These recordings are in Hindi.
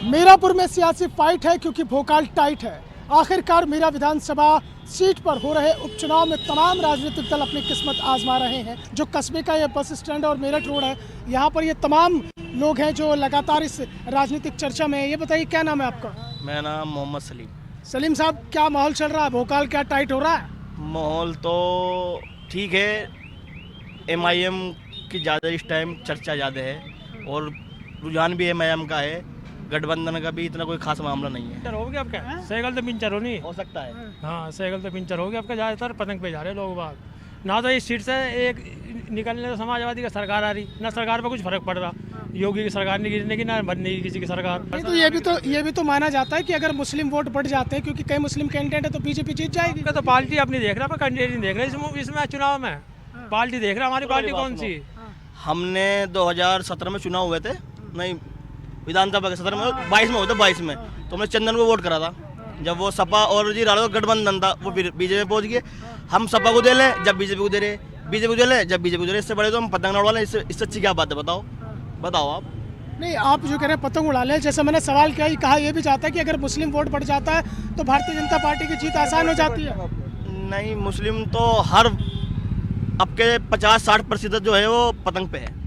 मीरापुर में सियासी फाइट है क्योंकि भोकाल टाइट है। आखिरकार मीरा विधानसभा सीट पर हो रहे उपचुनाव में तमाम राजनीतिक दल अपनी किस्मत आजमा रहे हैं। जो कस्बे का ये बस स्टैंड और मेरठ रोड है, यहाँ पर ये तमाम लोग हैं जो लगातार इस राजनीतिक चर्चा में है। ये बताइए, क्या नाम है आपका? मेरा नाम मोहम्मद सलीम। सलीम साहब, क्या माहौल चल रहा है? भोकाल क्या टाइट हो रहा है? माहौल तो ठीक है, MIM की ज़्यादा इस टाइम चर्चा ज़्यादा है और रुझान भी MIM का है। गठबंधन का भी इतना कोई खास मामला नहीं है। हो गया आपका साइकिल तो पिंचर हो नहीं हो सकता है। हाँ, साइकिल तो पिंचर हो गया आपका। ज़्यादातर पतंग पे जा रहे लोग बाग ना। तो इस सीट से एक निकलने तो समाजवादी का सरकार आ रही ना, सरकार पर कुछ फर्क पड़ रहा। योगी की सरकार नहीं गिरने की, ना बनने की किसी की सरकार। तो ये भी तो माना जाता है कि अगर मुस्लिम वोट बढ़ जाते हैं, क्योंकि कई मुस्लिम कैंडिडेट है, तो बीजेपी जीत जाएगी। तो पार्टी अपनी देख रहा है, कैंडिडेट नहीं देख रहा इसमें चुनाव में। पार्टी देख रहा, हमारी पार्टी कौन सी? हमने 2017 में चुनाव हुए थे, नहीं विधानसभा के 17 में, 22 में हुए थे। 22 में तो हमने चंदन को वोट करा था। जब वो सपा और जी रालोद गठबंधन था, वो फिर बीजेपी में पहुंच गए। हम सपा को दे लें जब बीजेपी को दे रहे, बीजेपी को दे लें जब बीजेपी को दे रहे। इससे बड़े तो हम पतंग उड़ा लें। इससे अच्छी क्या बात है? बताओ आप। नहीं, आप जो कह रहे हैं पतंग उड़ा ले, जैसे मैंने सवाल किया, ये कहा, यह भी चाहता है कि अगर मुस्लिम वोट बढ़ जाता है तो भारतीय जनता पार्टी की जीत आसान हो जाती है। नहीं, मुस्लिम तो हर अब के 50-60% जो है वो पतंग पे है।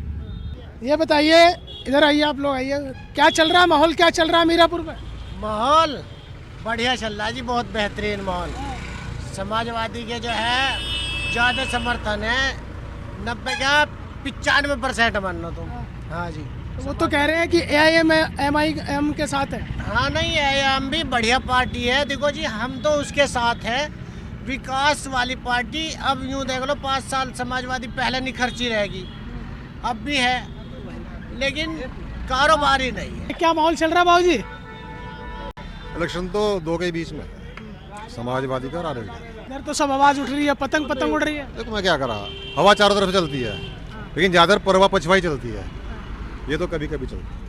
ये बताइए, इधर आइए, आप लोग आइए, क्या चल रहा है? माहौल क्या चल रहा है मीरापुर में? माहौल बढ़िया चल रहा है जी, बहुत बेहतरीन माहौल। समाजवादी के जो है ज़्यादा समर्थन है, 90 क्या 95% मान लो तुम। हाँ जी, वो तो कह रहे हैं कि AIM के साथ है। हाँ, नहीं AIM भी बढ़िया पार्टी है। देखो जी, हम तो उसके साथ है, विकास वाली पार्टी। अब यूँ देख लो, 5 साल समाजवादी पहले नहीं खर्ची रहेगी, अब भी है, लेकिन कारोबारी नहीं है। क्या माहौल चल रहा है बाबूजी? इलेक्शन तो दो के बीच में है, समाजवादी का और आरएलडी का। इधर तो सब आवाज उठ रही है, पतंग पतंग उड़ रही है। देखो मैं क्या करा, हवा चारों तरफ चलती है, लेकिन ज़्यादातर परवा पछवाई चलती है। ये तो कभी कभी चलती है।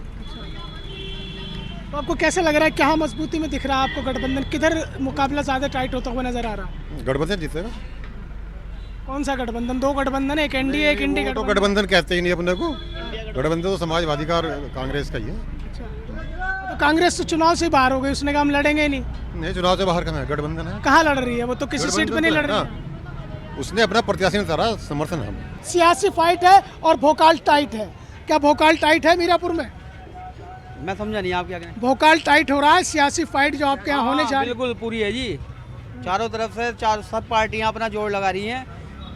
तो आपको कैसे लग रहा है, क्या मजबूती में दिख रहा है आपको गठबंधन? किधर मुकाबला ज़्यादा टाइट होता हुआ नजर आ रहा है? गठबंधन जीतेगा। कौन सा गठबंधन? 2 गठबंधन है, एक एनडीए एक इंडी तो गठबंधन कहते ही नहीं अपने को। गठबंधन तो समाजवादी का और कांग्रेस का ही है। तो कांग्रेस तो चुनाव से बाहर हो गई, उसने कहा हम लड़ेंगे ही नहीं। नहीं, चुनाव से बाहर कहाँ है, गठबंधन है। कहाँ लड़ रही है वो? तो किसी सीट पे नहीं लड़ रही है। उसने अपना प्रत्याशी उतारा, समर्थन है। सियासी फाइट है और भोकाल टाइट है। क्या भोकाल टाइट है मीरापुर में? मैं समझा नहीं, आप क्या कहें? भोकाल टाइट हो रहा है, सियासी फाइट जो आपके यहाँ होने जा रही है। बिल्कुल पूरी है जी, चारों तरफ से सब पार्टियां अपना जोर लगा रही हैं,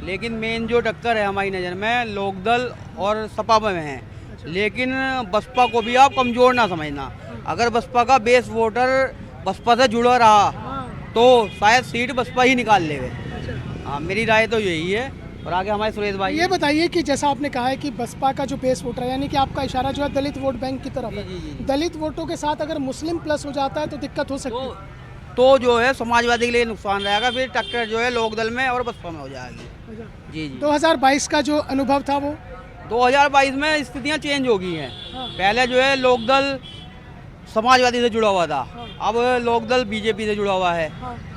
लेकिन मेन जो टक्कर है हमारी नज़र में लोकदल और सपा में है। लेकिन बसपा को भी आप कमज़ोर ना समझना। अगर बसपा का बेस वोटर बसपा से जुड़ा रहा तो शायद सीट बसपा ही निकाल ले। हाँ, मेरी राय तो यही है। और आगे हमारे सुरेश भाई, ये बताइए कि जैसा आपने कहा है कि बसपा का जो बेस वोटर है, यानी कि आपका इशारा जो है दलित वोट बैंक की तरफ है। दलित वोटों के साथ अगर मुस्लिम प्लस हो जाता है तो दिक्कत हो सकती है। तो जो है समाजवादी के लिए नुकसान रहेगा। फिर टक्कर जो है लोकदल में और बसपा में हो जाएगी। जी जी। 2022 का जो अनुभव था वो 2022 में स्थितियाँ चेंज हो गई हैं। पहले जो है लोकदल समाजवादी से जुड़ा हुआ था, अब लोकदल बीजेपी से जुड़ा हुआ है।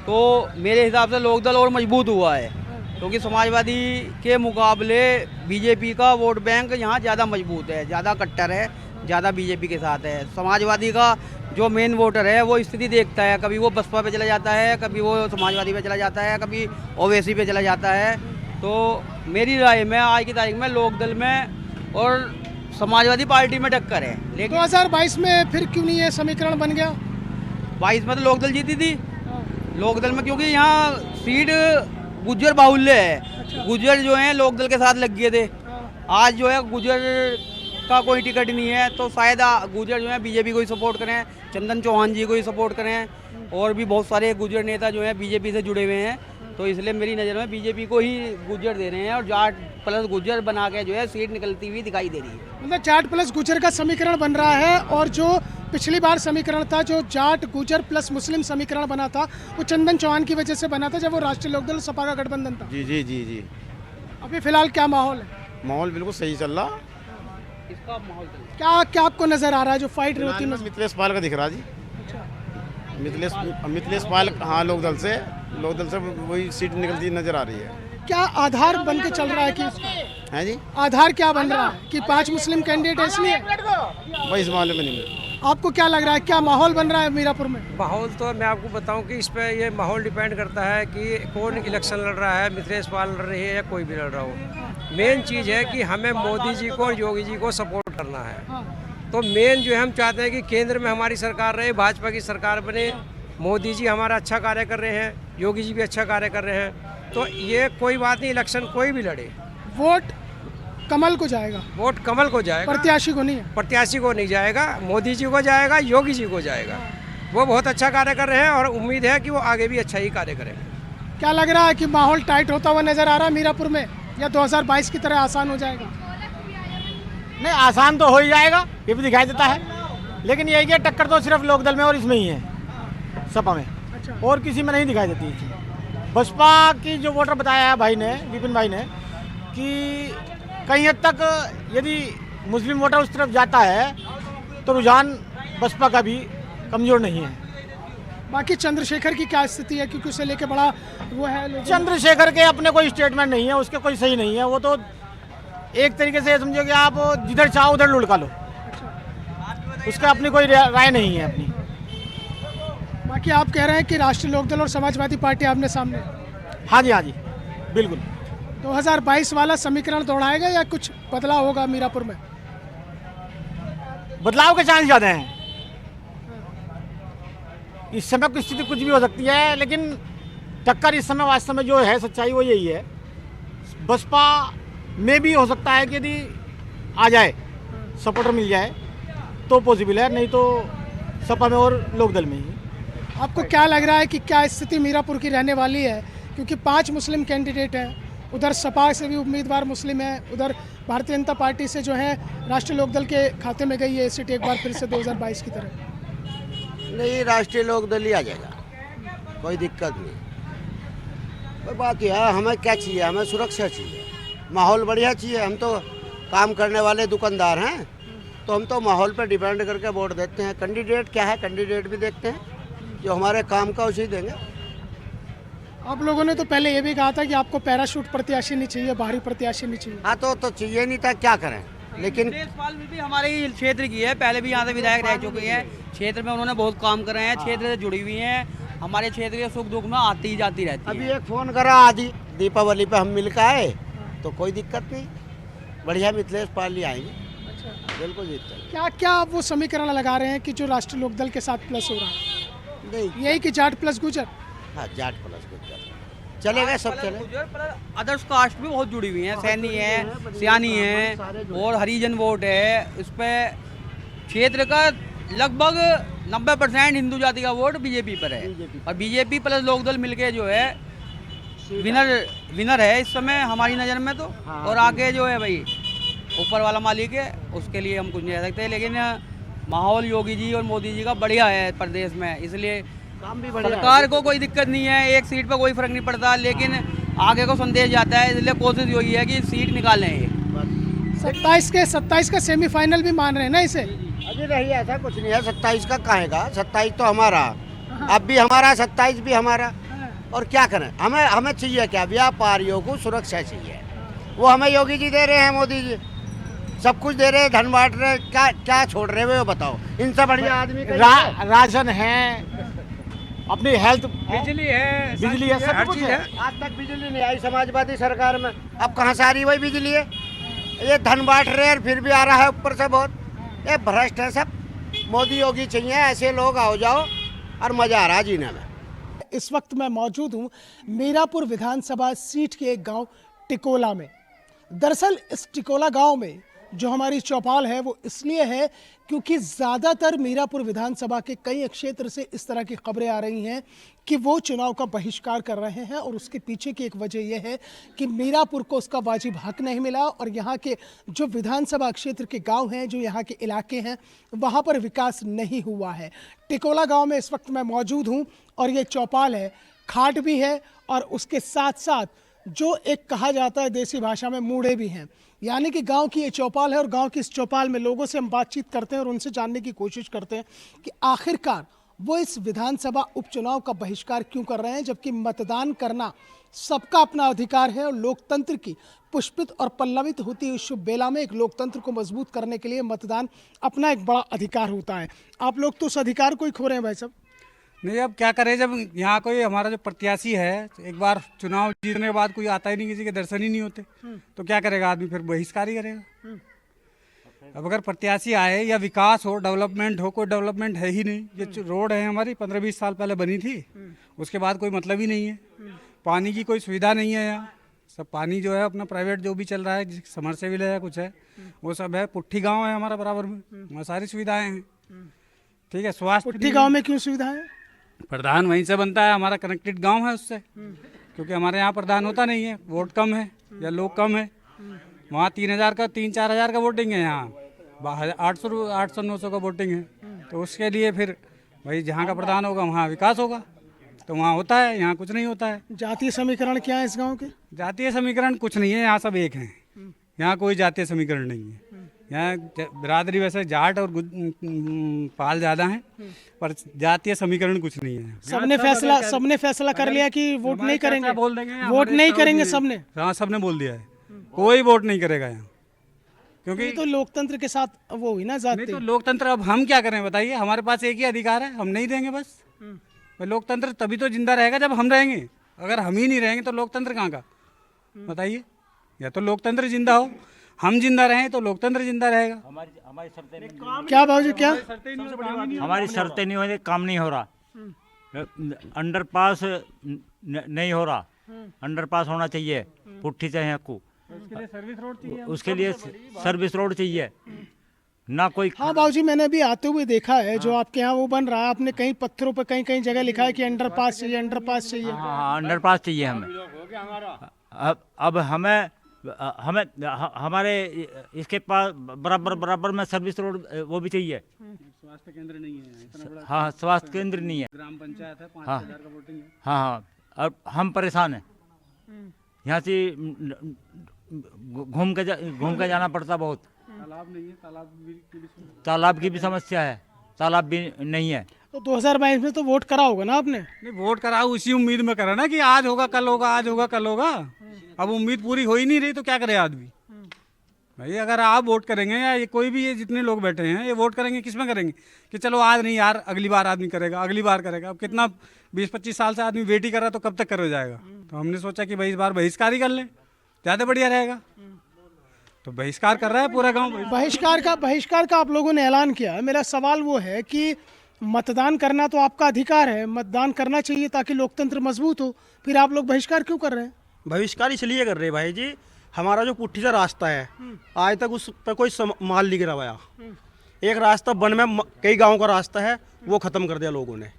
तो मेरे हिसाब से लोकदल और मजबूत हुआ है, क्योंकि समाजवादी के मुकाबले बीजेपी का वोट बैंक यहाँ ज़्यादा मजबूत है, ज़्यादा कट्टर है, ज़्यादा बीजेपी के साथ है। समाजवादी का जो मेन वोटर है वो स्थिति देखता है, कभी वो बसपा पे चला जाता है, कभी वो समाजवादी पे चला जाता है, कभी ओवैसी पे चला जाता है। तो मेरी राय में आज की तारीख में लोकदल में और समाजवादी पार्टी में टक्कर है। लेकिन 2022 में फिर क्यों नहीं ये समीकरण बन गया? 22 में तो लोकदल जीती थी। लोकदल में क्योंकि यहाँ सीट गुज्जर बाहुल्य है, गुज्जर जो हैं लोकदल के साथ लग गए थे। आज जो है गुज्जर का कोई टिकट नहीं है, तो शायद गुज्जर जो है बीजेपी को ही सपोर्ट करें, चंदन चौहान जी को ही सपोर्ट करें, और भी बहुत सारे गुज्जर नेता जो हैं बीजेपी से जुड़े हुए हैं। तो इसलिए मेरी नज़र में बीजेपी को ही गुज्जर दे रहे हैं, और जाट प्लस गुज्जर बना के जो है सीट निकलती हुई दिखाई दे रही है। मतलब जाट प्लस गुज्जर का समीकरण बन रहा है, और जो पिछली बार समीकरण था, जो जाट गुज्जर प्लस मुस्लिम समीकरण बना था, वो चंदन चौहान की वजह से बना था, जब वो राष्ट्रीय लोकदल सपा का गठबंधन था। जी जी जी जी। अभी फिलहाल क्या माहौल है? माहौल बिल्कुल सही चल रहा। इसका माहौल क्या क्या आपको नजर आ रहा है जो फाइट होती है? मिथिलेश पाल का दिख रहा जी। मिथिलेश पाल, हाँ, लोकदल से वही सीट निकलती नजर आ रही है। क्या आधार बन के चल रहा है कि इसका? है जी, आधार क्या बन रहा है कि 5 मुस्लिम कैंडिडेट है इसलिए? भाई इस मामले में नहीं। आपको क्या लग रहा है, क्या माहौल बन रहा है मीरापुर में? माहौल तो मैं आपको बताऊं कि इस पे ये माहौल डिपेंड करता है कि कौन इलेक्शन लड़ रहा है, मिथिलेश पाल लड़ रही है या कोई भी लड़ रहा हो। मेन चीज़ है कि हमें मोदी जी को और योगी जी को सपोर्ट करना है। तो मेन जो है हम चाहते हैं कि केंद्र में हमारी सरकार रहे, भाजपा की सरकार बने, मोदी जी हमारा अच्छा कार्य कर रहे हैं, योगी जी भी अच्छा कार्य कर रहे हैं। तो ये कोई बात नहीं, इलेक्शन कोई भी लड़े, वोट कमल को जाएगा, वोट कमल को जाएगा, प्रत्याशी को नहीं है। प्रत्याशी को नहीं जाएगा, मोदी जी को जाएगा, योगी जी को जाएगा। वो बहुत अच्छा कार्य कर रहे हैं और उम्मीद है कि वो आगे भी अच्छा ही कार्य करेंगे। क्या लग रहा है कि माहौल टाइट होता हुआ नजर आ रहा है मीरापुर में, या 2022 की तरह आसान हो जाएगा? नहीं, आसान तो हो ही जाएगा, ये भी दिखाई देता है, लेकिन यही है टक्कर तो सिर्फ लोकदल में और इसमें ही है, सपा में, और किसी में नहीं दिखाई देती है। बसपा की जो वोटर बताया है भाई ने, विपिन भाई ने, कि कहीं हद तक यदि मुस्लिम वोटर उस तरफ जाता है तो रुझान बसपा का भी कमज़ोर नहीं है। बाकी चंद्रशेखर की क्या स्थिति है, क्योंकि उसे लेके बड़ा वो है लोगों में। चंद्रशेखर के अपने कोई स्टेटमेंट नहीं है, उसके कोई सही नहीं है। वो तो एक तरीके से समझो कि आप जिधर चाहो उधर लुढ़का लो, उसका अपनी कोई राय नहीं है अपनी। बाकी आप कह रहे हैं कि राष्ट्रीय लोकदल और समाजवादी पार्टी आमने सामने। हाँ जी, बिल्कुल। 2022 वाला समीकरण दोहराएगा या कुछ बदलाव होगा मीरापुर में? बदलाव के चांस ज़्यादा हैं। इस समय की स्थिति कुछ भी हो सकती है, लेकिन टक्कर इस समय वास्तव में जो है सच्चाई वो यही है। बसपा में भी हो सकता है कि यदि आ जाए, सपोर्टर मिल जाए तो पॉसिबल है, नहीं तो सपा में और लोकदल में ही। आपको क्या लग रहा है कि क्या स्थिति मीरापुर की रहने वाली है, क्योंकि 5 मुस्लिम कैंडिडेट हैं, उधर सपा से भी उम्मीदवार मुस्लिम है, उधर भारतीय जनता पार्टी से जो है राष्ट्रीय लोकदल के खाते में गई है सीट एक बार फिर से 2022 की तरह? नहीं, राष्ट्रीय लोकदल ही आ जाएगा, कोई दिक्कत नहीं। कोई बात है, हमें क्या चाहिए, हमें सुरक्षा चाहिए, माहौल बढ़िया चाहिए। हम तो काम करने वाले दुकानदार हैं, तो हम तो माहौल पर डिपेंड करके वोट देते हैं। कैंडिडेट क्या है, कैंडिडेट भी देखते हैं, जो हमारे काम का उसे देंगे। आप लोगों ने तो पहले ये भी कहा था कि आपको पैराशूट प्रत्याशी नहीं चाहिए, बाहरी प्रत्याशी नहीं चाहिए। हाँ, तो चाहिए नहीं था, क्या करें। लेकिन पाल भी हमारे ही क्षेत्र की है, पहले भी यहाँ से विधायक रह चुके हैं, क्षेत्र में उन्होंने बहुत काम करे हैं, क्षेत्र से जुड़ी हुई हैं, हमारे क्षेत्र के सुख दुख में आती ही जाती रहती है। अभी एक फ़ोन करा आदि दीपावली पे हम मिल के आए, तो कोई दिक्कत नहीं, बढ़िया मिथिलेश पाल ही आएंगे, बिल्कुल जीतते। क्या क्या आप वो समीकरण लगा रहे हैं कि जो राष्ट्रीय लोकदल के साथ प्लस हो रहा है? नहीं, यही कि जाट प्लस गुजर? हाँ, जाट प्लस गुजर चलेगा, सब चले। अदर्स कास्ट भी बहुत जुड़ी हुई हैं, सैनी है, सियानी है और हरिजन वोट है। इस पे क्षेत्र का लगभग 90% हिंदू जाति का वोट बीजेपी पर है, और बीजेपी प्लस लोकदल मिलके जो है विनर है इस समय हमारी नज़र में। तो और आगे जो है भाई ऊपर वाला मालिक है, उसके लिए हम कुछ नहीं कह सकते, लेकिन माहौल योगी जी और मोदी जी का बढ़िया है प्रदेश में, इसलिए काम भी बढ़िया सरकार को कोई दिक्कत नहीं है, एक सीट पर कोई फर्क नहीं पड़ता, लेकिन आगे को संदेश जाता है, इसलिए कोशिश यही है कि सीट निकालें ये। 27 का सेमीफाइनल भी मान रहे हैं ना इसे? अभी नहीं, ऐसा कुछ नहीं है। 27 का कहेगा, 27 तो हमारा, अब भी हमारा, 27 भी हमारा। और क्या करें, हमें चाहिए क्या, व्यापारियों को सुरक्षा चाहिए, वो हमें योगी जी दे रहे हैं, मोदी जी सब कुछ दे रहे हैं, धन बांट रहे, क्या छोड़ रहे हैं वो बताओ। इनसे बढ़िया आदमी राशन है, अपनी हेल्थ, बिजली है, सब कुछ है। आज तक बिजली नहीं आई समाजवादी सरकार में, अब कहाँ से आ रही वही बिजली है। ये धन बांट रहे हैं, फिर भी आ रहा है ऊपर से बहुत, ये भ्रष्ट है सब। मोदी योगी चाहिए, ऐसे लोग आओ जाओ और मजा आ रहा है जीने में। इस वक्त मैं मौजूद हूँ मीरापुर विधानसभा सीट के एक गांव टिकोला में। दरअसल इस टिकोला गांव में जो हमारी चौपाल है वो इसलिए है क्योंकि ज़्यादातर मीरापुर विधानसभा के कई क्षेत्र से इस तरह की खबरें आ रही हैं कि वो चुनाव का बहिष्कार कर रहे हैं, और उसके पीछे की एक वजह यह है कि मीरापुर को उसका वाजिब हक नहीं मिला, और यहाँ के जो विधानसभा क्षेत्र के गांव हैं, जो यहाँ के इलाके हैं, वहाँ पर विकास नहीं हुआ है। टिकोला गांव में इस वक्त मैं मौजूद हूँ, और ये चौपाल है, खाट भी है, और उसके साथ साथ जो एक कहा जाता है देसी भाषा में मूढ़े भी हैं, यानी कि गांव की ये चौपाल है, और गांव की इस चौपाल में लोगों से हम बातचीत करते हैं और उनसे जानने की कोशिश करते हैं कि आखिरकार वो इस विधानसभा उपचुनाव का बहिष्कार क्यों कर रहे हैं, जबकि मतदान करना सबका अपना अधिकार है और लोकतंत्र की पुष्पित और पल्लवित होती हुई शुभ बेला में एक लोकतंत्र को मजबूत करने के लिए मतदान अपना एक बड़ा अधिकार होता है। आप लोग तो उस अधिकार को ही खो रहे हैं भाई साहब। नहीं, अब क्या करें, जब यहाँ कोई हमारा जो प्रत्याशी है एक बार चुनाव जीतने के बाद कोई आता ही नहीं, किसी के दर्शन ही नहीं होते, तो क्या करेगा आदमी, फिर बहिष्कार ही करेगा। अब अगर प्रत्याशी आए या विकास हो, डेवलपमेंट हो, कोई डेवलपमेंट है ही नहीं। ये रोड है हमारी 15-20 साल पहले बनी थी, उसके बाद कोई मतलब ही नहीं है। पानी की कोई सुविधा नहीं है यहाँ, सब पानी जो है अपना प्राइवेट जो भी चल रहा है, समरसेबिल है कुछ है, वो सब है। पुट्ठी गांव है हमारा बराबर में, वहाँ सारी सुविधाएं हैं। ठीक है, स्वास्थ्य पुट्ठी गांव में क्यों सुविधा है? प्रधान वहीं से बनता है, हमारा कनेक्टेड गांव है उससे, क्योंकि हमारे यहाँ प्रधान होता नहीं है, वोट कम है या लोग कम है। वहाँ 3,000 का 3-4 हज़ार का वोटिंग है, यहाँ 800-900 का वोटिंग है। तो उसके लिए फिर भाई जहाँ का प्रधान होगा वहाँ विकास होगा, तो वहाँ होता है, यहाँ कुछ नहीं होता है। जातीय समीकरण क्या है इस गांव के? जातीय समीकरण कुछ नहीं है, यहाँ सब एक हैं, यहाँ कोई जातीय समीकरण नहीं है। यहाँ बिरादरी वैसे जाट और पाल ज़्यादा हैं, पर जातीय समीकरण कुछ नहीं है। सबने फैसला कर लिया कि वोट नहीं करेंगे, बोल देंगे वोट नहीं करेंगे सबने। हाँ, सबने बोल दिया है, कोई वोट नहीं करेगा यहाँ, क्योंकि तो लोकतंत्र के साथ वो हुई ना जाती। नहीं तो लोकतंत्र, अब हम क्या करें बताइए, हमारे पास एक ही अधिकार है, हम नहीं देंगे बस। लोकतंत्र तभी तो जिंदा रहेगा जब हम रहेंगे, अगर हम ही नहीं रहेंगे तो लोकतंत्र कहाँ का, बताइए। या तो लोकतंत्र जिंदा हो, हम जिंदा रहें तो लोकतंत्र जिंदा रहेगा। हमारी शर्तें क्या बाबूजी, क्या हमारी शर्तें नहीं होने, काम नहीं हो रहा, अंडरपास नहीं हो रहा, अंडरपास होना चाहिए, पुट्ठी से हक्कू, उसके लिए सर्विस रोड चाहिए ना कोई। हाँ बाबूजी, मैंने अभी आते हुए देखा है जो आपके यहाँ वो बन रहा है, आपने कहीं पत्थरों पर कहीं कहीं जगह लिखा है कि अंडरपास चाहिए, अंडरपास चाहिए। हाँ, अंडरपास चाहिए हमें। अब हमें हमारे इसके पास बराबर में सर्विस रोड वो भी चाहिए। स्वास्थ्य केंद्र नहीं है, हाँ, स्वास्थ्य केंद्र नहीं है, ग्राम पंचायत है, 5,000 का वोटिंग है। हाँ, अब हम परेशान हैं, यहाँ से घूम के जाना पड़ता बहुत। तालाब नहीं है, तालाब की भी समस्या है, तालाब भी नहीं है। तो 2022 में तो वोट करा होगा ना आपने? नहीं, वोट करा उसी उम्मीद में करा ना कि आज होगा कल होगा, आज होगा कल होगा। अब उम्मीद पूरी हो ही नहीं रही तो क्या करे आदमी। भाई अगर आप वोट करेंगे या ये कोई भी, ये जितने लोग बैठे हैं ये वोट करेंगे, किस में करेंगे कि चलो आज नहीं यार अगली बार आदमी करेगा, अगली बार करेगा। अब कितना 20-25 साल से आदमी वेट ही कर रहा, तो कब तक कर जाएगा। तो हमने सोचा कि भाई इस बार बहिष्कार ही कर लें, ज़्यादा बढ़िया रहेगा। तो बहिष्कार कर रहा है पूरा गाँव। बहिष्कार का आप लोगों ने ऐलान किया है। मेरा सवाल वो है कि मतदान करना तो आपका अधिकार है, मतदान करना चाहिए ताकि लोकतंत्र मजबूत हो, फिर आप लोग बहिष्कार क्यों कर रहे हैं? बहिष्कार इसलिए कर रहे हैं भाई जी, हमारा जो पुट्ठी का रास्ता है आज तक उस पर कोई माल नहीं गिराया। एक रास्ता वन में कई गांव का रास्ता है, वो खत्म कर दिया लोगों ने।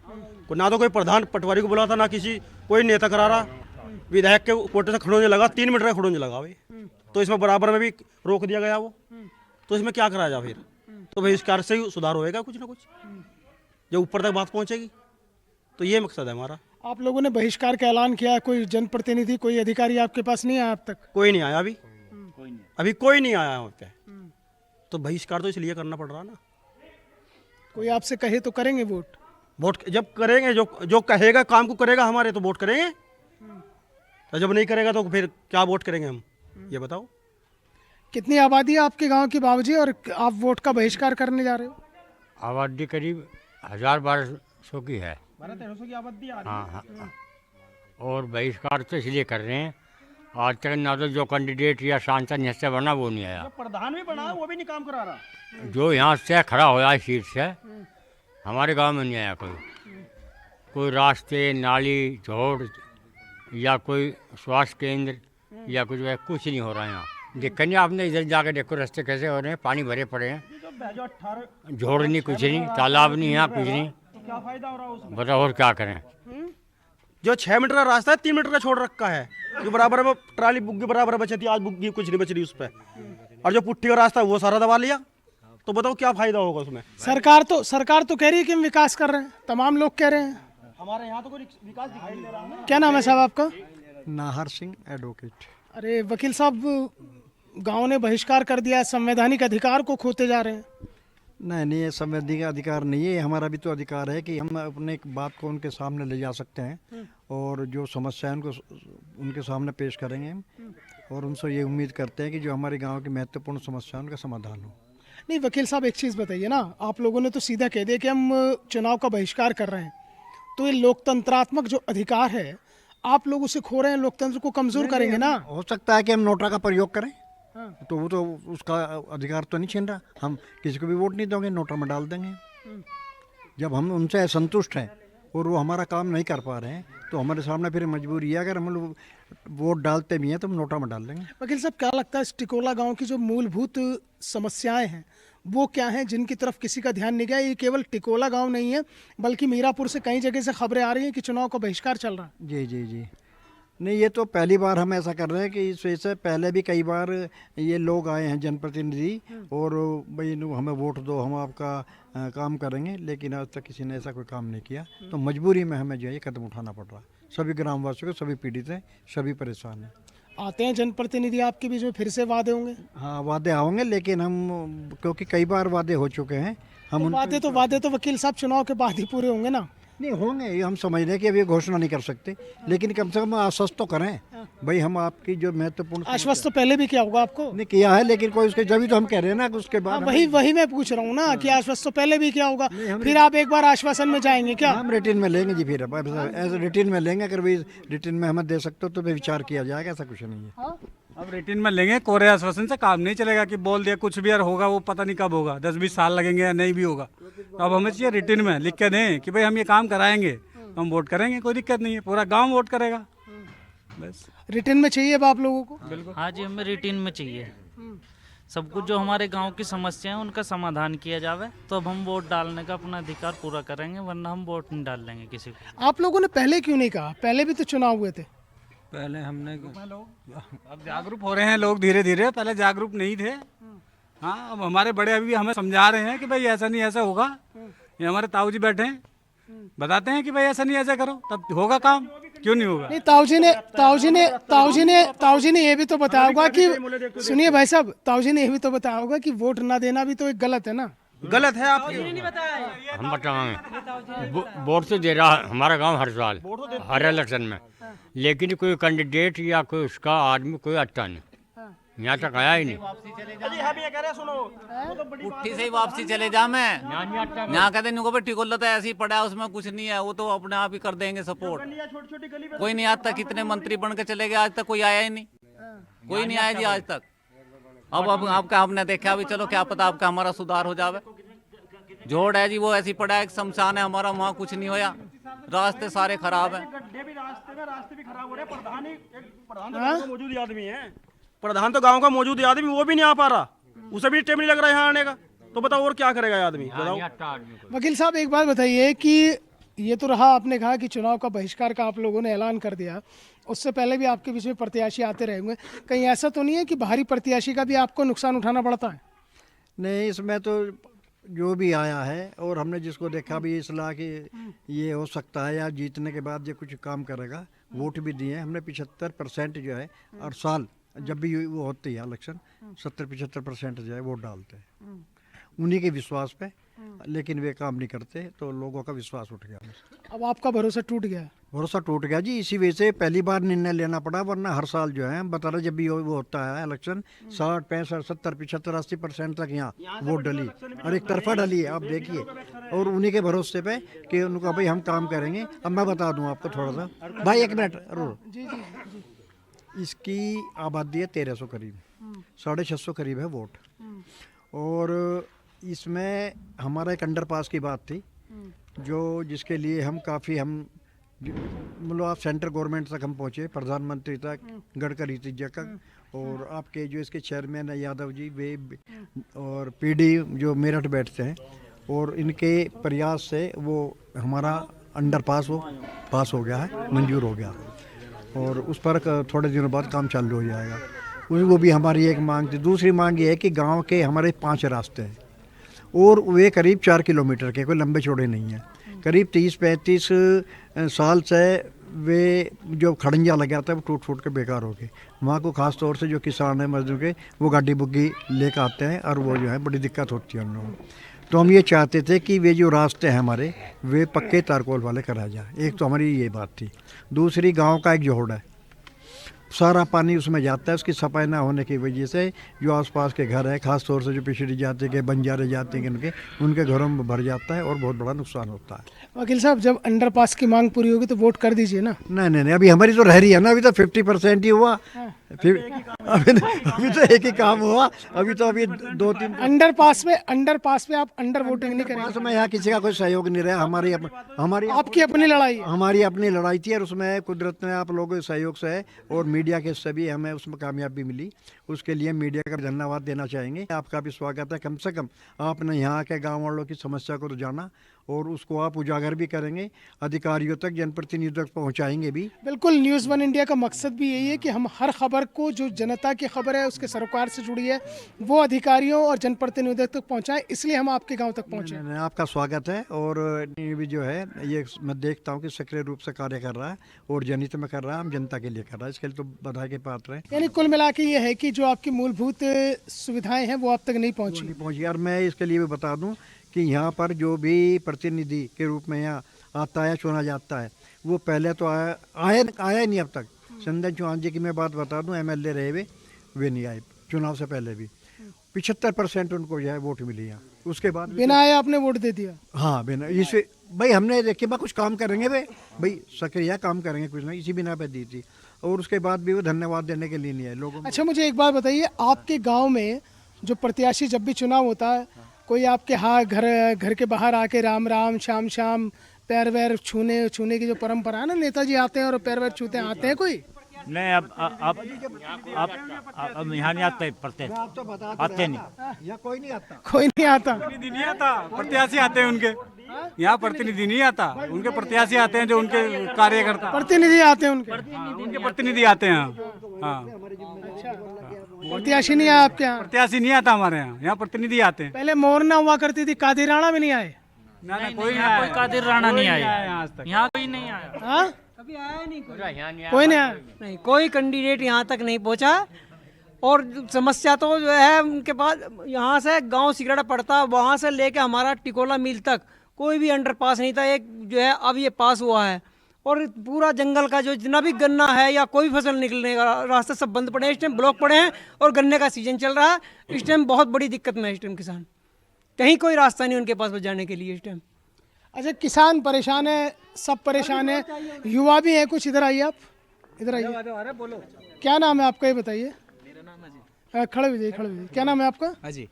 ना तो कोई प्रधान पटवारी को बुला था, ना किसी कोई नेता करा रहा, विधायक के कोटे से खड़ोने लगा, 3 मीटर का खड़ोने लगा भाई। तो इसमें बराबर में भी रोक दिया गया वो, तो इसमें क्या कराया जा फिर? तो बहिष्कार से ही सुधार होएगा कुछ ना कुछ, जब ऊपर तक बात पहुंचेगी। तो ये मकसद है हमारा। आप लोगों ने बहिष्कार का ऐलान किया, कोई जनप्रतिनिधि, कोई अधिकारी आपके पास नहीं आया अब तक? कोई नहीं आया, अभी कोई नहीं आया वहाँ पे। तो बहिष्कार तो इसलिए करना पड़ रहा ना। कोई आपसे कहे तो करेंगे वोट जब करेंगे, जो कहेगा काम को करेगा हमारे, तो वोट करेंगे। तो जब नहीं करेगा तो फिर क्या वोट करेंगे हम, ये बताओ। कितनी आबादी है आपके गांव की बाबूजी, और आप वोट का बहिष्कार करने जा रहे हो? आबादी करीब 1000-1200 की है। 1200-1300 की आबादी आ रही है। हाँ। और बहिष्कार तो इसलिए कर रहे हैं, आज तक ना तो जो कैंडिडेट या सांसद यहाँ से बना वो नहीं आया, प्रधान भी बना वो भी नहीं काम करा रहा। जो यहाँ से खड़ा होया है सीट से, हमारे गांव में नहीं आया कोई रास्ते, नाली, झोड़ या कोई स्वास्थ्य केंद्र या कुछ नहीं हो रहा है यहाँ। देखा नहीं आपने, इधर जाकर देखो रास्ते कैसे हो रहे हैं, पानी भरे पड़े हैं, झोड़ नहीं, कुछ नहीं, तालाब नहीं, यहाँ कुछ नहीं। क्या फायदा हो रहा है उसमें? बताओ और क्या करें। जो 6 मीटर का रास्ता है 3 मीटर का छोड़ रखा है, जो बराबर में ट्राली बुग्गी बराबर बची थी, आज बुग्गी कुछ नहीं बच रही उस पर। और जो पुट्ठी का रास्ता है वो सारा दबा लिया, तो बताओ क्या फायदा होगा उसमें। सरकार तो कह रही है कि हम विकास कर रहे हैं, तमाम लोग कह रहे हैं। हमारे यहाँ तो कोई विकास दिखाई नहीं दे रहा है। क्या नाम है साहब आपका? नाहर सिंह एडवोकेट। अरे वकील साहब, गांव ने बहिष्कार कर दिया है, संवैधानिक अधिकार को खोते जा रहे हैं। नहीं नहीं, ये संवैधानिक अधिकार नहीं है, ये हमारा भी तो अधिकार है कि हम अपने एक बात को उनके सामने ले जा सकते हैं और जो समस्या है उनको उनके सामने पेश करेंगे हम, और उनसे ये उम्मीद करते हैं कि जो हमारे गांव की महत्वपूर्ण समस्या है उनका समाधान हो। नहीं वकील साहब, एक चीज़ बताइए ना, आप लोगों ने तो सीधा कह दिया कि हम चुनाव का बहिष्कार कर रहे हैं, तो ये लोकतंत्रात्मक जो अधिकार है आप लोग उसे खो रहे हैं, लोकतंत्र को कमज़ोर करेंगे ना। हो सकता है कि हम नोटा का प्रयोग करें, तो वो तो उसका अधिकार तो नहीं छीन रहा, हम किसी को भी वोट नहीं देंगे, नोटा में डाल देंगे। जब हम उनसे असंतुष्ट हैं और वो हमारा काम नहीं कर पा रहे हैं तो हमारे सामने फिर मजबूरी है, अगर हम लोग वोट डालते भी हैं तो हम नोटा में डाल देंगे। वकील साहब, क्या लगता है इस टिकोला गांव की जो मूलभूत समस्याएं हैं वो क्या हैं जिनकी तरफ किसी का ध्यान नहीं गया? ये केवल टिकोला गांव नहीं है बल्कि मीरापुर से कई जगह से खबरें आ रही हैं कि चुनाव का बहिष्कार चल रहा है। जी जी जी, नहीं ये तो पहली बार हम ऐसा कर रहे हैं कि इस वजह से पहले भी कई बार ये लोग आए हैं जनप्रतिनिधि और भाई हमें वोट दो, हम आपका काम करेंगे, लेकिन आज तक किसी ने ऐसा कोई काम नहीं किया, तो मजबूरी में हमें जो है ये कदम उठाना पड़ रहा है। सभी ग्रामवासियों को, सभी पीड़ित हैं, सभी परेशान हैं। आते हैं जनप्रतिनिधि आपके बीच में, फिर से वादे होंगे? हाँ वादे आओगे, लेकिन हम क्योंकि कई बार वादे हो चुके हैं हम तो वादे तो वकील साहब चुनाव के बाद ही पूरे होंगे ना। नहीं होंगे, ये हम समझ रहे हैं कि अभी घोषणा नहीं कर सकते, लेकिन कम से कम आश्वस्त तो करें भाई हम आपकी जो महत्वपूर्ण। आश्वस्त तो पहले भी किया होगा आपको? नहीं किया है, लेकिन कोई उसके जब तो हम कह रहे हैं ना कि उसके बाद वही मैं पूछ रहा हूँ ना कि आश्वस्त तो पहले भी किया होगा, फिर आप एक बार आश्वासन में जाएंगे क्या? हम रिटर्न में लेंगे जी, फिर ऐसे रिटर्न में लेंगे, अगर भाई रिटर्न में हमें दे सकते हो तो विचार किया जाएगा, ऐसा कुछ नहीं है। अब रिटर्न में लेंगे, कोरे आश्वासन से काम नहीं चलेगा कि बोल दिया कुछ भी यार होगा, वो पता नहीं कब होगा, 10-20 साल लगेंगे या नहीं भी होगा। तो अब हमें चाहिए रिटर्न में लिख के दें कि भाई हम ये काम कराएंगे, तो हम वोट करेंगे, कोई दिक्कत नहीं है, पूरा गांव वोट करेगा। बस रिटर्न में चाहिए अब आप लोगों को? बिल्कुल। हाँ जी, हमें रिटर्न में चाहिए सब कुछ, जो हमारे गांव की समस्या है उनका समाधान किया जावे, तो अब हम वोट डालने का अपना अधिकार पूरा करेंगे, वरना हम वोट नहीं डाल लेंगे किसी को। आप लोगों ने पहले क्यों नहीं कहा? पहले भी तो चुनाव हुए थे। पहले हमने अब जागरूक हो रहे हैं लोग धीरे धीरे, पहले जागरूक नहीं थे। हाँ, अब हमारे बड़े अभी हमें समझा रहे हैं कि भाई ऐसा नहीं ऐसा होगा, ये हमारे ताऊ जी बैठे हैं बताते हैं कि भाई ऐसा नहीं ऐसा करो, तब होगा काम, क्यों नहीं होगा? नहीं, ताऊ जी ने ये भी तो बताया होगा कि, सुनिए भाई साहब, ताऊ जी ने ये भी तो बताया होगा कि वोट ना देना भी तो एक गलत है ना। गलत है, आप हम बताएंगे वोट तो दे रहा है हमारा गांव हर साल, हर इलेक्शन में, लेकिन कोई कैंडिडेट या कोई उसका आदमी कोई अच्छा नहीं, यहाँ तक आया ही नहीं। पुट्ठी से ही वापसी चले जा, मैं यहाँ कहते नहीं टिकोला तो ऐसे ही पड़ा है, उसमें कुछ नहीं है, वो तो अपने आप ही कर देंगे सपोर्ट। कोई नहीं, आज तक कितने मंत्री बन के चले गए, आज तक कोई आया ही नहीं, कोई नहीं आया जी आज तक। अब आपका हमने देखा, अभी चलो क्या पता आपका हमारा सुधार हो जावे। जोड़ है जी वो ऐसी पड़ा है, शमशान है हमारा, वहाँ कुछ नहीं होया, रास्ते सारे खराब है। रास्ते भी खराब हो रहे हैं, मौजूद आदमी है, प्रधान तो गांव का मौजूद आदमी, वो भी नहीं आ पा रहा, उसे भी टाइम नहीं लग रहा है यहाँ आने का, तो बताओ और क्या करेगा आदमी, बताओ। वकील साहब, एक बात बताइए कि ये तो रहा, आपने कहा कि चुनाव का बहिष्कार का आप लोगों ने ऐलान कर दिया, उससे पहले भी आपके बीच में प्रत्याशी आते रहे होंगे, कहीं ऐसा तो नहीं है कि बाहरी प्रत्याशी का भी आपको नुकसान उठाना पड़ता है? नहीं, इसमें तो जो भी आया है और हमने जिसको देखा भी सलाह कि ये हो सकता है या जीतने के बाद ये कुछ काम करेगा, वोट भी दिए। हमने 75% जो है, और साल जब भी वो होती है इलेक्शन 70-75% जो है वोट डालते हैं उन्हीं के विश्वास पे, लेकिन वे काम नहीं करते तो लोगों का विश्वास उठ गया। अब आपका भरोसा टूट गया? भरोसा टूट गया जी, इसी वजह से पहली बार निर्णय लेना पड़ा, वरना हर साल जो है बता रहे, जब भी वो होता है इलेक्शन 60, 65, 70, 75, 80% तक यहाँ वोट डली और एक तरफा डली है, आप देखिए। और उन्हीं के भरोसे पे कि उनको भाई हम काम करेंगे। अब मैं बता दूँ आपको थोड़ा सा, भाई एक मिनट, इसकी आबादी है 1300 करीब, 650 करीब है वोट, और इसमें हमारा एक अंडरपास की बात थी जो जिसके लिए हम काफ़ी मतलब आप सेंट्रल गवर्नमेंट तक हम पहुँचे, प्रधानमंत्री तक, गडकरी जी तक, और आपके जो इसके चेयरमैन है यादव जी, वे और पीडी जो मेरठ बैठते हैं, और इनके प्रयास से वो हमारा अंडरपास वो पास हो गया है, मंजूर हो गया, और उस पर थोड़े दिनों बाद काम चालू हो जाएगा। वो भी हमारी एक मांग थी। दूसरी मांग ये है कि गांव के हमारे 5 रास्ते हैं और वे करीब 4 किलोमीटर के, कोई लंबे चौड़े नहीं हैं। करीब 30-35 साल से वे जो खड़ंजा लगा था वो टूट फूट के बेकार हो गए। वहाँ को ख़ास तौर से जो किसान हैं मजदूर के, वो गाड़ी बुग्गी लेकर आते हैं और वो जो है बड़ी दिक्कत होती है उन लोगों को। तो हम ये चाहते थे कि वे जो रास्ते हैं हमारे वे पक्के तारकोल वाले करा जाए। एक तो हमारी ये बात थी। दूसरी, गांव का एक जोड़ है, सारा पानी उसमें जाता है, उसकी सफाई ना होने की वजह से जो आसपास के घर है, ख़ास तौर से जो पिछड़ी जाति के बंजारे जाति के उनके घरों में भर जाता है और बहुत बड़ा नुकसान होता है। वकील साहब, जब अंडरपास की मांग पूरी होगी तो वोट कर दीजिए ना। नहीं, अभी हमारी तो रह रही है ना, अभी तो 50% ही हुआ। फिर अभी तो एक ही काम हुआ, अभी 2-3 अंडरपास में आप अंडर वोटिंग नहीं करेंगे? उसमें यहाँ किसी का कोई सहयोग नहीं रहा। हमारी आपकी अपनी लड़ाई है। हमारी अपनी लड़ाई थी और उसमें कुदरत ने आप लोगों के सहयोग से और मीडिया के सभी हमें उसमें कामयाबी मिली। उसके लिए मीडिया का धन्यवाद देना चाहेंगे। आपका भी स्वागत है। कम से कम आपने यहाँ के गाँव वालों की समस्या को तो जाना और उसको आप उजागर भी करेंगे, अधिकारियों तक, जनप्रतिनिधियों तक पहुँचाएंगे भी। बिल्कुल, न्यूज़ 1 इंडिया का मकसद भी यही है कि हम हर खबर को, जो जनता की खबर है, उसके सरोकार से जुड़ी है, वो अधिकारियों और जनप्रतिनिधियों तक पहुँचाएं। इसलिए हम आपके गांव तक पहुँचे। आपका स्वागत है। और भी जो है ये मैं देखता हूँ कि सक्रिय रूप से कार्य कर रहा है और जनहित में कर रहा है, हम जनता के लिए कर रहा है। इसके लिए तो बधाई के पात्र हैं। यानी कुल मिला के ये है कि जो आपकी मूलभूत सुविधाएं हैं वो आप तक नहीं पहुँची। और मैं इसके लिए भी बता दूँ कि यहाँ पर जो भी प्रतिनिधि के रूप में यहाँ आता है, चुना जाता है, वो पहले तो आया नहीं अब तक। चंदन चौहान जी की मैं बात बता दूं, MLA रहे वे नहीं आए चुनाव से पहले भी। 75% उनको जो है वोट मिली यहाँ। उसके बाद बिना आए आपने वोट दे दिया? हाँ, बिना। इसे भाई हमने देखे कुछ काम करेंगे, भाई सक्रिय काम करेंगे कुछ नहीं, इसी बिना पे दी थी। और उसके बाद भी वो धन्यवाद देने के लिए नहीं आए लोगों। अच्छा, मुझे एक बात बताइए, आपके गाँव में जो प्रत्याशी जब भी चुनाव होता है, कोई आपके घर के बाहर आके राम राम श्याम श्याम पैर वैर छूने की जो परंपरा है ना, नेताजी आते हैं और पैर वैर छूते हैं, आते हैं कोई? नहीं, अब यहाँ नहीं आते, आते नहीं, यहाँ कोई नहीं आता। प्रतिनिधि नहीं आता, प्रत्याशी आते हैं उनके। यहाँ प्रतिनिधि नहीं आता, उनके प्रत्याशी आते हैं, जो उनके कार्यकर्ता प्रतिनिधि आते हैं उनके प्रतिनिधि आते हैं। हाँ, प्रत्याशी नहीं आया आपके यहाँ? प्रत्याशी नहीं आता हमारे यहाँ प्रतिनिधि आते हैं। पहले मोरना हुआ करती थी, कादिर राणा भी नहीं आए? कोई कादिर राणा नहीं आया आज तक, यहाँ कोई नहीं आया। कभी आया नहीं कोई नहीं आया? नहीं, कोई कैंडिडेट यहाँ तक नहीं पहुँचा। और समस्या तो जो है उनके पास, यहाँ से गांव सिगरेट पड़ता, वहाँ से लेके हमारा टिकोला मिल तक कोई भी अंडरपास नहीं था। एक जो है अब ये पास हुआ है, और पूरा जंगल का जो जितना भी गन्ना है या कोई फसल निकलने का रास्ते सब बंद पड़े हैं। इस टाइम ब्लॉक पड़े हैं और गन्ने का सीजन चल रहा है। इस टाइम बहुत बड़ी दिक्कत में है इस टाइम किसान, कहीं कोई रास्ता नहीं उनके पास जाने के लिए इस टाइम। अच्छा, किसान परेशान है, सब परेशान है, युवा भी है कुछ। इधर आइए, आप इधर आइए। बोलो, क्या नाम है आपका, ये बताइए। खड़े हुए, क्या नाम है आपका? अजय।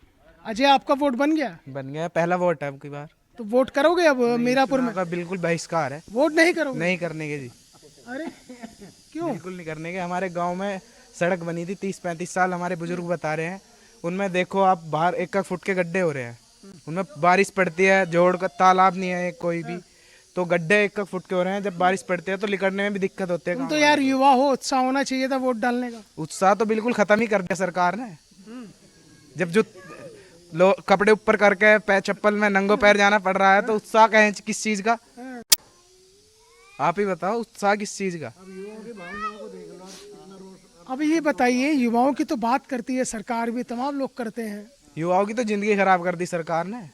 अजय, आपका वोट बन गया? बन गया, पहला वोट है अब की बार। तो वोट करोगे अब मीरापुर में? बिल्कुल बहिष्कार है, वोट नहीं करोगे? नहीं करने के जी। अरे क्यों? बिल्कुल नहीं करने के। हमारे गांव में सड़क बनी थी 30-35 साल, हमारे बुजुर्ग बता रहे हैं। उनमें देखो आप, बाहर 1 फुट के गड्ढे हो रहे हैं। उनमें बारिश पड़ती है, जोड़ का तालाब नहीं है कोई भी, तो गड्ढे 1 फुट के हो रहे हैं। जब बारिश पड़ती है तो निकलने में भी दिक्कत होती है। तो यार युवा हो, उत्साह होना चाहिए था वोट डालने का। उत्साह तो बिल्कुल खत्म ही कर दिया सरकार ने। जब जो कपड़े ऊपर करके चप्पल में नंगो पैर जाना पड़ रहा है, तो उत्साह कहें किस चीज का? आप ही बताओ, उत्साह किस चीज का? अब ये बताइए, युवाओं की तो बात करती है सरकार भी, तमाम लोग करते हैं। युवाओं की तो जिंदगी खराब कर दी सरकार ने।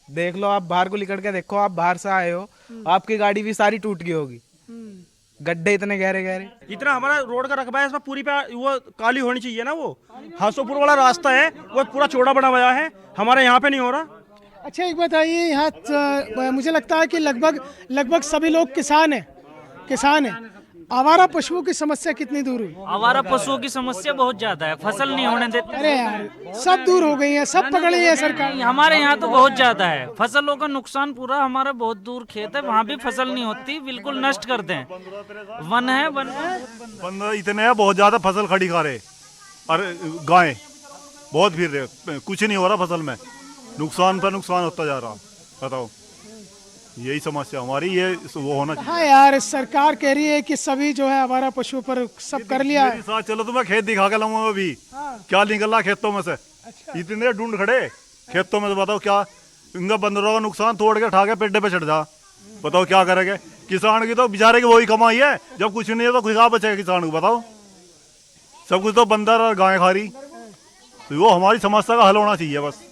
देख लो, आप बाहर को निकल के देखो, आप बाहर से आए हो, आपकी गाड़ी भी सारी टूट गई होगी। गड्ढे इतने गहरे गहरे, इतना हमारा रोड का रकबा है, इसमें पूरी पे वो काली होनी चाहिए ना। वो हांसोपुर वाला रास्ता है, वो पूरा चौड़ा बना हुआ है, हमारे यहाँ पे नहीं हो रहा। अच्छा, एक बताइए, यहाँ मुझे लगता है कि लगभग सभी लोग किसान हैं। आवारा पशुओं की समस्या कितनी दूर हुई? आवारा पशुओं की समस्या बहुत ज्यादा है, फसल नहीं होने देते। अरे यार, सब दूर हो गई है, सब पकड़ ली है सरकार। हमारे यहाँ तो बहुत ज्यादा है, फसलों का नुकसान पूरा। हमारे बहुत दूर खेत है, वहाँ भी फसल नहीं होती, बिल्कुल नष्ट करते हैं। वन इतने है, बहुत ज्यादा फसल खड़ी खा रहे, और गाय बहुत फिर रहे, कुछ नहीं हो रहा फसल में, नुकसान पर नुकसान होता जा रहा। बताओ, यही समस्या हमारी, ये वो होना चाहिए। हाँ यार, सरकार कह रही है कि सभी जो है आवारा पशुओं पर सब कर लिया है। साथ चलो तो मैं खेत दिखा के लाऊंगा अभी। क्या निकल रहा खेतों में से? इतने ढूंढ खड़े खेतों में, तो बताओ क्या इनका बंदरों का नुकसान तोड़ के उठा के पेड्डे पे चढ़ जा। बताओ क्या करेंगे? किसान की तो बेचारे की वही कमाई है, जब कुछ नहीं है तो क्या बचेगा किसान को? बताओ, सब कुछ तो बंदर और गाय खा रही। तो वो हमारी समस्या का हल होना चाहिए बस।